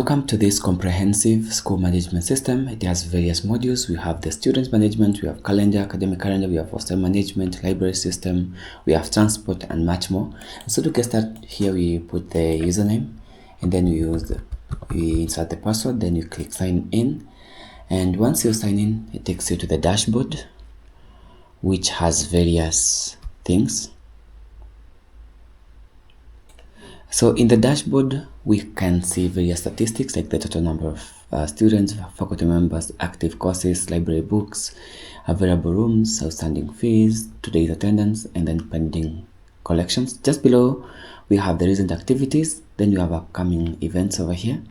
Welcome to this comprehensive school management system. It has various modules. We have the student management, we have calendar, academic calendar, we have hostel management, library system, we have transport, and much more. So to get started, here we put the username, and then we insert the password, then you click sign in. And once you sign in, it takes you to the dashboard, which has various things. So in the dashboard, we can see various statistics like the total number of students, faculty members, active courses, library books, available rooms, outstanding fees, today's attendance, and then pending collections. Just below, we have the recent activities. Then you have upcoming events over here.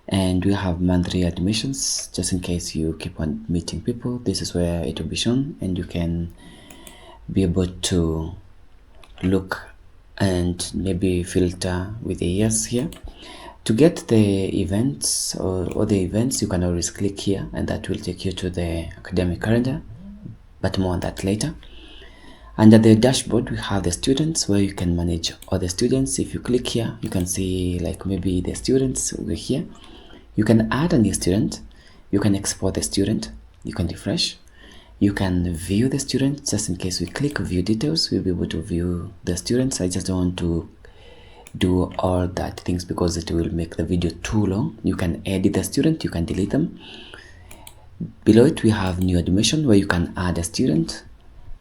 And we have monthly admissions, just in case you keep on meeting people. This is where it will be shown, and you can be able to look and maybe filter with the years here. To get the events or the events, you can always click here, and that will take you to the academic calendar, but more on that later. Under the dashboard, we have the students, where you can manage all the students. If you click here, you can see like maybe the students over here. You can add a new student, you can export the student, you can refresh, you can view the student. Just in case we click view details, we'll be able to view the students. I just don't want to do all that things because it will make the video too long. You can edit the student, you can delete them. Below it, we have new admission, where you can add a student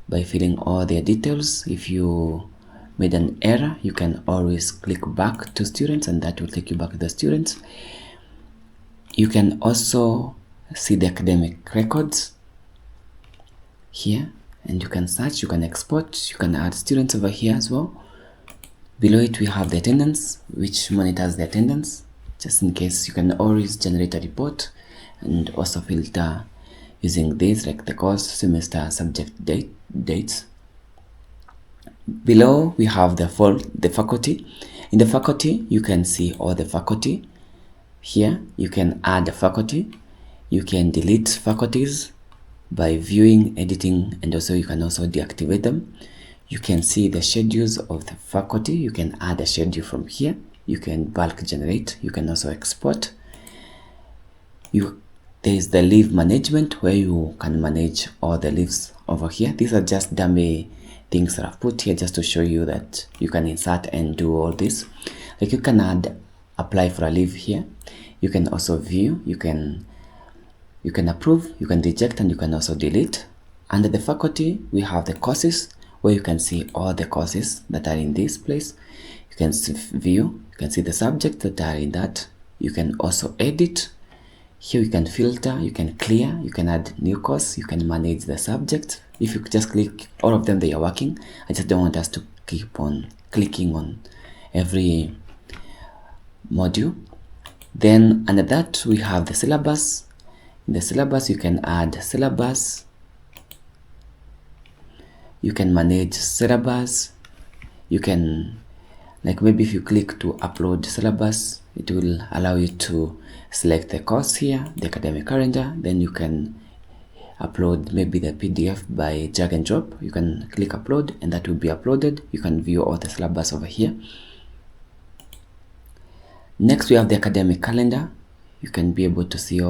by filling all their details. If you made an error, you can always click back to students, and that will take you back to the students. You can also see the academic records here, and you can search, you can export, you can add students over here as well. Below it, we have the attendance, which monitors the attendance. Just in case, you can always generate a report and also filter using this, like the course, semester, subject, dates. Below, we have the faculty. In the faculty, you can see all the faculty. Here, you can add a faculty, you can delete faculties by viewing, editing, and also you can also deactivate them. You can see the schedules of the faculty. You can add a schedule from here. You can bulk generate. You can also export. There is the leave management, where you can manage all the leaves over here. These are just dummy things that I've put here just to show you that you can insert and do all this. Like you can apply for a leave here. You can also view, you can approve, you can reject, and you can also delete. Under the faculty, we have the courses, where you can see all the courses that are in this place. You can view, you can see the subjects that are in that. You can also edit. Here you can filter, you can clear, you can add new course, you can manage the subject. If you just click all of them, they are working. I just don't want us to keep on clicking on every module. Then under that, we have the syllabus. In the syllabus, you can add syllabus, you can manage syllabus, you can, like maybe if you click to upload syllabus, it will allow you to select the course here, the academic calendar. Then you can upload maybe the PDF by drag and drop. You can click upload, and that will be uploaded. You can view all the syllabus over here. Next, we have the academic calendar. You can be able to see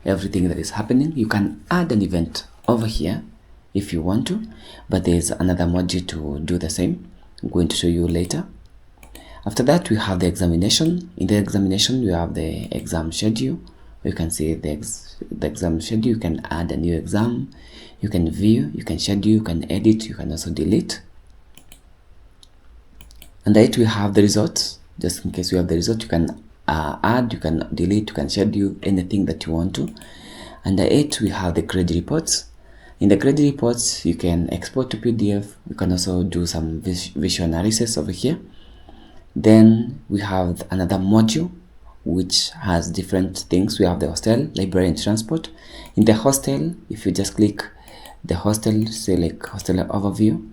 everything that is happening. You can add an event over here if you want to, but there's another module to do the same. I'm going to show you later. After that, we have the examination. In the examination, we have the exam schedule. You can see the exam schedule. You can add a new exam. You can view, you can schedule, you can edit, you can also delete. Under it, we have the results. Just in case you have the result, you can add, you can delete, you can schedule anything that you want to. Under it, we have the grade reports. In the grade reports, you can export to PDF. You can also do some visual analysis over here. Then we have another module which has different things. We have the hostel, library, and transport. In the hostel, if you just click the hostel, say like hostel overview,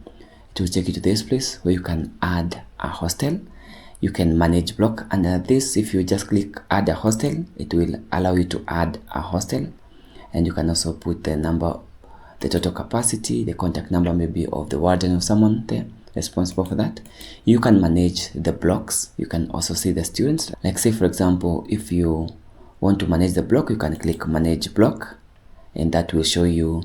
it will take you to this place where you can add a hostel. You can manage block. Under this, if you just click add a hostel, it will allow you to add a hostel, and you can also put the number, the total capacity, the contact number maybe of the warden or someone there. responsible for that. You can manage the blocks. You can also see the students. Like say for example, if you want to manage the block, you can click manage block, and that will show you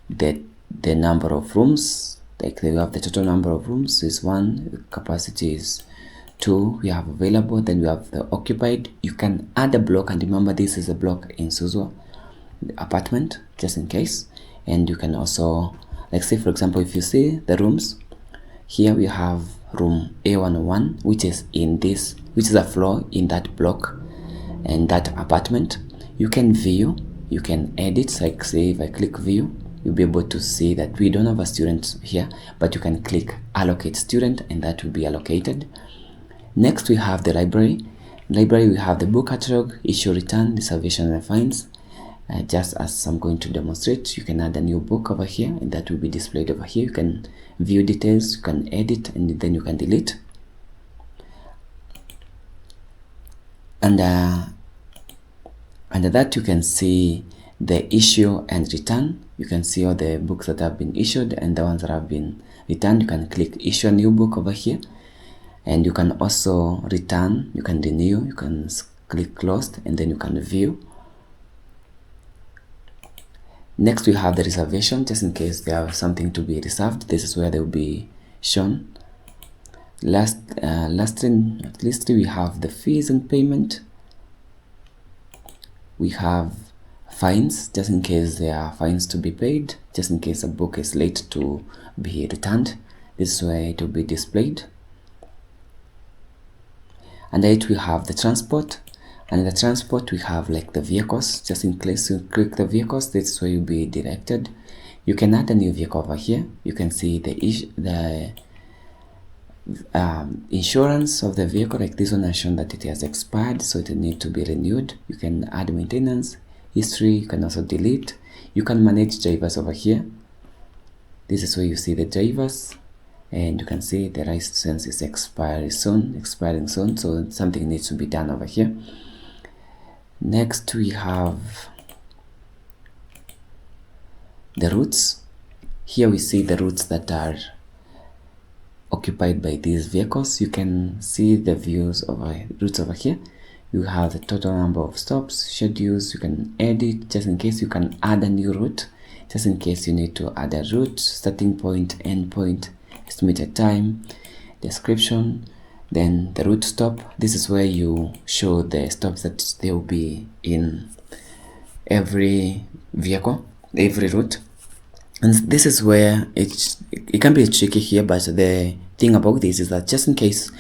the number of rooms. Like we have the total number of rooms is 1, the capacity is 2 we have available, then we have the occupied. You can add a block, and remember this is a block in Suswa apartment, just in case. And you can also, like say for example, if you see the rooms here, we have room A101, which is a floor in that block and that apartment. You can view, you can edit. Like say if I click view, you'll be able to see that we don't have a student here, but you can click allocate student, and that will be allocated. Next we have the library. Library, we have the book catalog, issue, return, reservation, and fines. Just as I'm going to demonstrate, you can add a new book over here, and that will be displayed over here. You can view details, you can edit, and then you can delete. And under that you can see the issue and return. You can see all the books that have been issued and the ones that have been returned. You can click issue a new book over here, and you can also return, you can renew, you can click closed, and then you can view. Next we have the reservation, just in case they have something to be reserved. This is where they will be shown. Lastly, we have the fees and payment. We have fines, just in case there are fines to be paid, just in case a book is late to be returned. This is where it will be displayed. And it we have the transport, and in the transport we have like the vehicles. Just in case you click the vehicles, this is where you'll be directed. You can add a new vehicle over here. You can see the insurance of the vehicle. Like this one has shown that it has expired, so it will need to be renewed. You can add maintenance history. You can also delete. You can manage drivers over here. This is where you see the drivers, and you can see the license is expiring soon, so something needs to be done over here. Next we have the routes. Here we see the routes that are occupied by these vehicles. You can see the views of routes over here. You have the total number of stops, schedules. You can edit, just in case. You can add a new route, just in case you need to add a route, starting point, end point, estimated time, description, then the route stop. This is where you show the stops that they will be in every vehicle, every route. And this is where it can be tricky here, but the thing about this is that just in case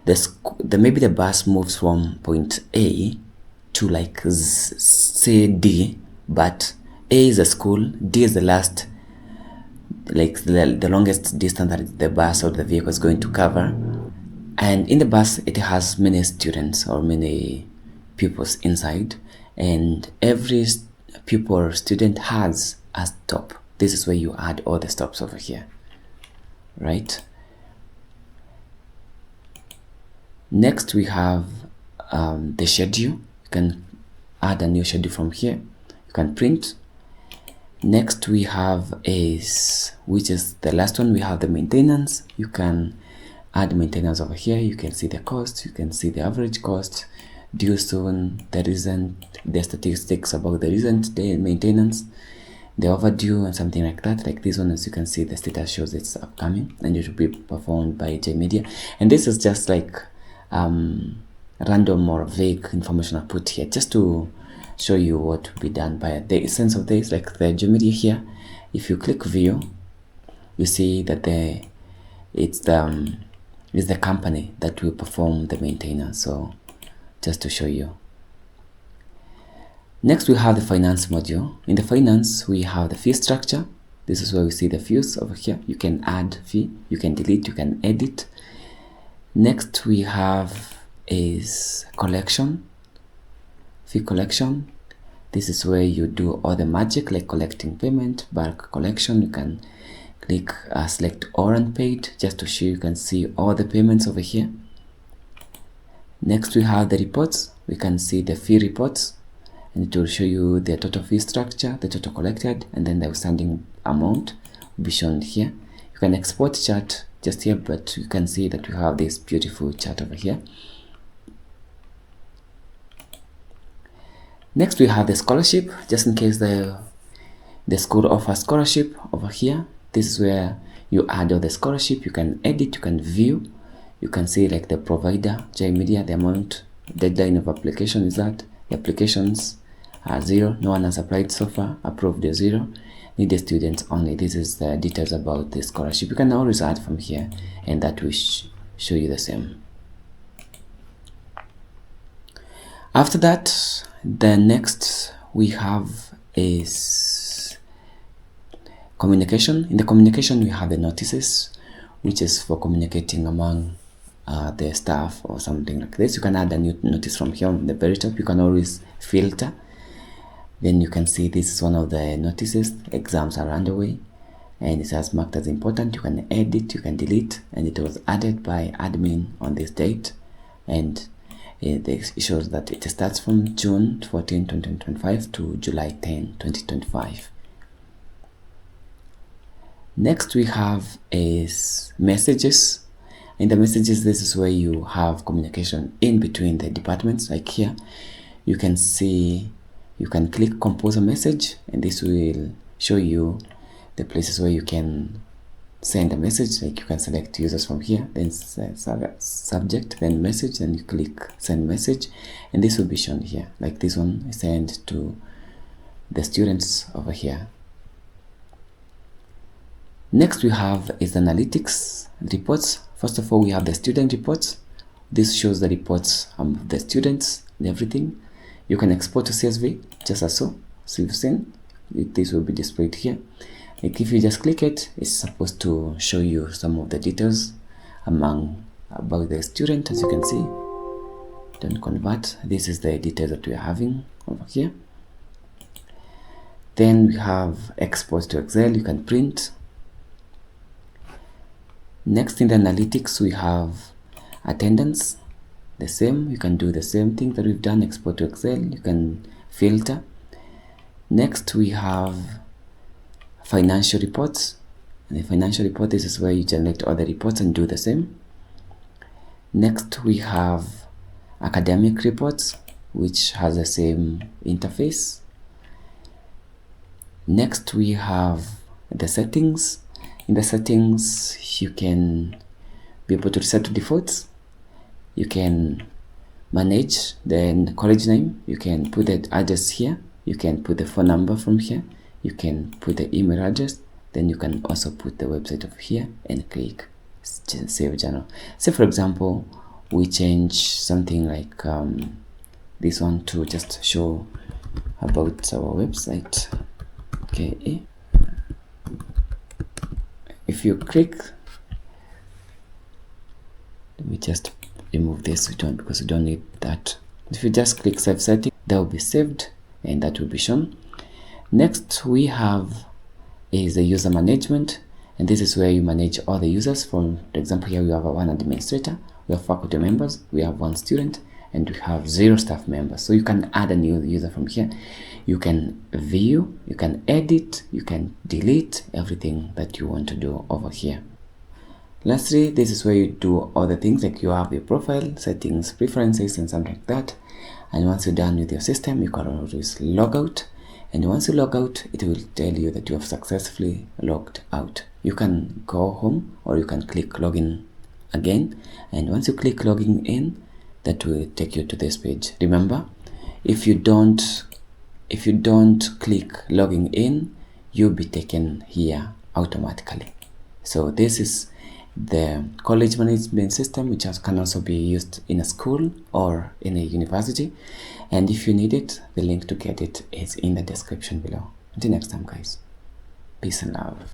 maybe the bus moves from point A to like say D, but A is a school, D is the last, like the longest distance that the bus or the vehicle is going to cover. And in the bus it has many students or many pupils inside, and every pupil or student has a stop. This is where you add all the stops over here, right? Next we have the schedule. You can add a new schedule from here. You can print. Next we have which is the last one, we have the maintenance. You can add maintenance over here. You can see the cost, you can see the average cost, due soon, the recent, the statistics about the recent day maintenance, the overdue, and something like that. Like this one, as you can see, the status shows it's upcoming and it will be performed by JMedia. And this is just like random or vague information I put here just to show you what will be done. By the essence of this, like the JMedia here, if you click view, you see that it's the company that will perform the maintenance. So just to show you. Next we have the finance module. In the finance we have the fee structure. This is where we see the fees over here. You can add fee, you can delete, you can edit. Next we have is collection, fee collection. This is where you do all the magic like collecting payment, bulk collection. You can click select all unpaid just to show you can see all the payments over here. Next we have the reports. We can see the fee reports, and it will show you the total fee structure, the total collected, and then the outstanding amount will be shown here. You can export chart just here, but you can see that we have this beautiful chart over here. Next, we have the scholarship, just in case the school offers scholarship over here. This is where you add all the scholarship. You can edit, you can view, you can see like the provider, J Media, the amount, deadline of application is that, the applications are 0, no one has applied so far, approved is 0, need the students only. This is the details about the scholarship. You can always add from here, and that will show you the same. After that, the next we have is communication. In the communication, we have the notices, which is for communicating among the staff or something like this. You can add a new notice from here on the very top. You can always filter. Then you can see this is one of the notices. Exams are underway, and it has marked as important. You can edit, you can delete, and it was added by admin on this date, and it shows that it starts from June 14, 2025 to July 10, 2025. Next we have is messages. In the messages, this is where you have communication in between the departments. Like here, you can see, you can click compose a message, and this will show you the places where you can send a message. Like you can select users from here, then subject, then message, then you click send message, and this will be shown here. Like this one is sent to the students over here. Next we have is analytics reports. First of all, we have the student reports. This shows the reports of the students and everything. You can export to CSV just as so you've seen. This will be displayed here. Like if you just click it, it's supposed to show you some of the details about the student. As you can see, don't convert. This is the details that we are having over here. Then we have export to Excel. You can print. Next, in the analytics, we have attendance. The same, you can do the same thing that we've done, export to Excel. You can filter. Next, we have financial reports. And the financial report, this is where you generate all the reports and do the same. Next, we have academic reports, which has the same interface. Next, we have the settings. In the settings, you can be able to reset to defaults. You can manage the college name. You can put the address here. You can put the phone number from here. You can put the email address. Then you can also put the website over here and click save journal. Say for example, we change something like this one to just show about our website. Okay. If you click, let me just remove this because we don't need that. If you just click save setting, that will be saved and that will be shown. Next we have is the user management, and this is where you manage all the users. For example, here we have one administrator, we have faculty members, we have one student, and we have 0 staff members. So you can add a new user from here. You can view, you can edit, you can delete everything that you want to do over here. Lastly, this is where you do all the things, like you have your profile, settings, preferences, and something like that. And once you're done with your system, you can always log out. And once you log out, it will tell you that you have successfully logged out. You can go home or you can click login again. And once you click logging in, that will take you to this page. Remember, if you don't click logging in, you'll be taken here automatically. So this is the college management system, which can also be used in a school or in a university. And if you need it, the link to get it is in the description below. Until next time, guys, peace and love.